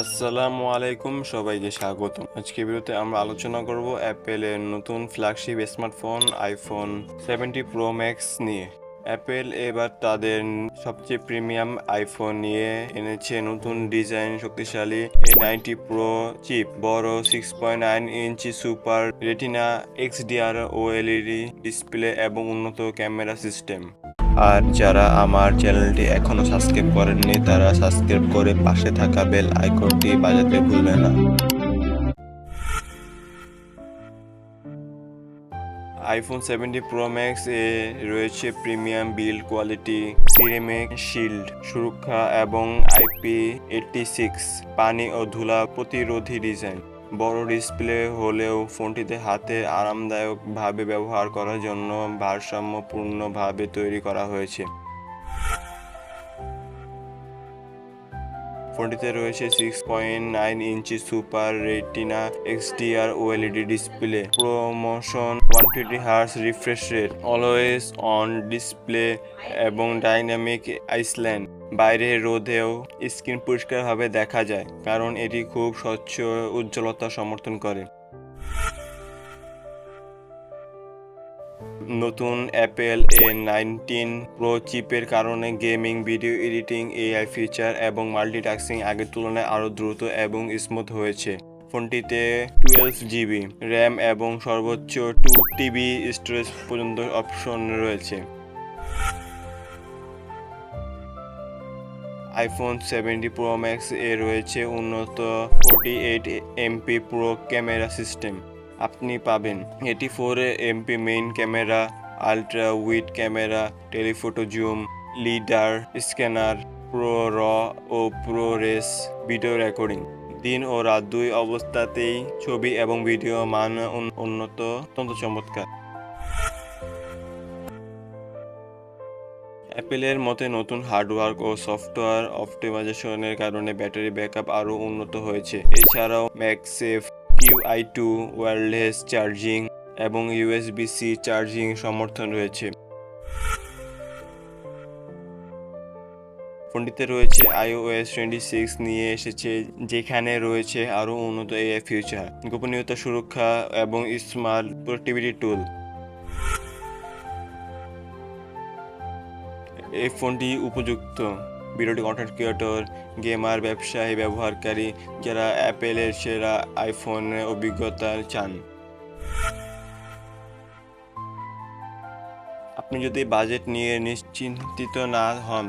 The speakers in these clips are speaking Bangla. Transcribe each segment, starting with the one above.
আসসালামু আলাইকুম, সবাইকে স্বাগতম। আজকে ভিডিওতে আমরা আলোচনা করব অ্যাপেলের নতুন flagship smartphone iPhone 70 pro max নিয়ে। অ্যাপেল এবার তাদের সবচেয়ে প্রিমিয়াম আইফোন নিয়ে এনেছে নতুন ডিজাইন, শক্তিশালী A90 প্রো চিপ, বড় 6.9 inch super retina XDR OLED display এবং উন্নত ক্যামেরা সিস্টেম। আর যারা আমার চ্যানেলটি এখনো সাবস্ক্রাইব করেননি তারা সাবস্ক্রাইব করে পাশে থাকা বেল আইকনটি বাজাতে ভুলবেন না। আইফোন 70 প্রো ম্যাক্স এ রয়েছে premium build quality, ceramic shield সুরক্ষা এবং IP86 পানি ও ধুলা প্রতিরোধী ডিজাইন। বড় ডিসপ্লে হলেও ফোনটিতে হাতে আরামদায়কভাবে ব্যবহার করার জন্য ভারসাম্যপূর্ণভাবে তৈরি করা হয়েছে। ফোনটিতে রয়েছে 6.9 inch super retina XDR OLED display, ProMotion 120 hertz refresh rate, always on display এবং ডাইনামিক আইল্যান্ড। বাইরে রোদেও স্ক্রিন পরিষ্কারভাবে দেখা যায় কারণ এটি খুব স্বচ্ছ উজ্জ্বলতা সমর্থন করে। নতুন অ্যাপেল A19 প্রো চিপের কারণে gaming, video editing, AI feature এবং মাল্টিটাস্কিং আগের তুলনায় আরও দ্রুত এবং স্মুথ হয়েছে। ফোনটিতে 12GB র্যাম এবং সর্বোচ্চ 2TB স্টোরেজ পর্যন্ত অপশন রয়েছে। আইফোন 70 প্রো ম্যাক্স এ রয়েছে উন্নত 48MP প্রো ক্যামেরা সিস্টেম। আপনি পাবেন 84MP main camera, ultra weed camera, telephoto zoom, leader scanner, pro র ও প্রো রেস ভিডিও রেকর্ডিং। দিন ও রাত দুই অবস্থাতেই ছবি এবং ভিডিও মান উন্নত, অত্যন্ত চমৎকার। অ্যাপেলের মতে নতুন হার্ডওয়্যার ও সফটওয়্যার অপটিমাইজেশনের কারণে ব্যাটারি ব্যাকআপ আরও উন্নত হয়েছে। এছাড়াও ম্যাগসেফ QI2 ওয়্যারলেস চার্জিং এবং USB-C চার্জিং সমর্থন রয়েছে। ফোনটিতে রয়েছে iOS 26 নিয়ে এসেছে, যেখানে রয়েছে আরও উন্নত AI ফিচার, গোপনীয়তা সুরক্ষা এবং স্মার্ট প্রোডাক্টিভিটি টুল। এই ফোনটি উপযুক্ত ভিডিও কন্টেন্ট ক্রিয়েটর, গেমার, ব্যবসায়ী, ব্যবহারকারী যারা অ্যাপেলের সেরা আইফোনের অভিজ্ঞতা চান। আপনি যদি বাজেট নিয়ে নিশ্চিন্তিত না হন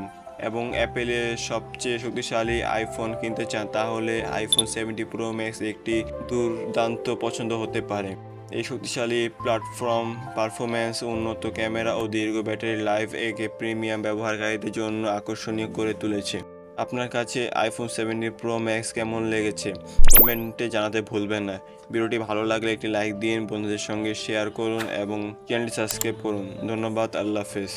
এবং অ্যাপেলের সবচেয়ে শক্তিশালী আইফোন কিনতে চান, তাহলে আইফোন 70 প্রো ম্যাক্স একটি দুর্দান্ত পছন্দ হতে পারে। এই শক্তিশালী প্ল্যাটফর্ম, পারফরম্যান্স, উন্নত ক্যামেরা ও দীর্ঘ ব্যাটারি লাইফ একে প্রিমিয়াম ব্যবহারকারীদের জন্য আকর্ষণীয় করে তুলেছে। আপনার কাছে আইফোন 70 প্রো ম্যাক্স কেমন লেগেছে কমেন্টে জানাতে ভুলবেন না। ভিডিওটি ভালো লাগলে একটি লাইক দিন, বন্ধুদের সঙ্গে শেয়ার করুন এবং চ্যানেলটি সাবস্ক্রাইব করুন। ধন্যবাদ, আল্লাহ হাফেজ।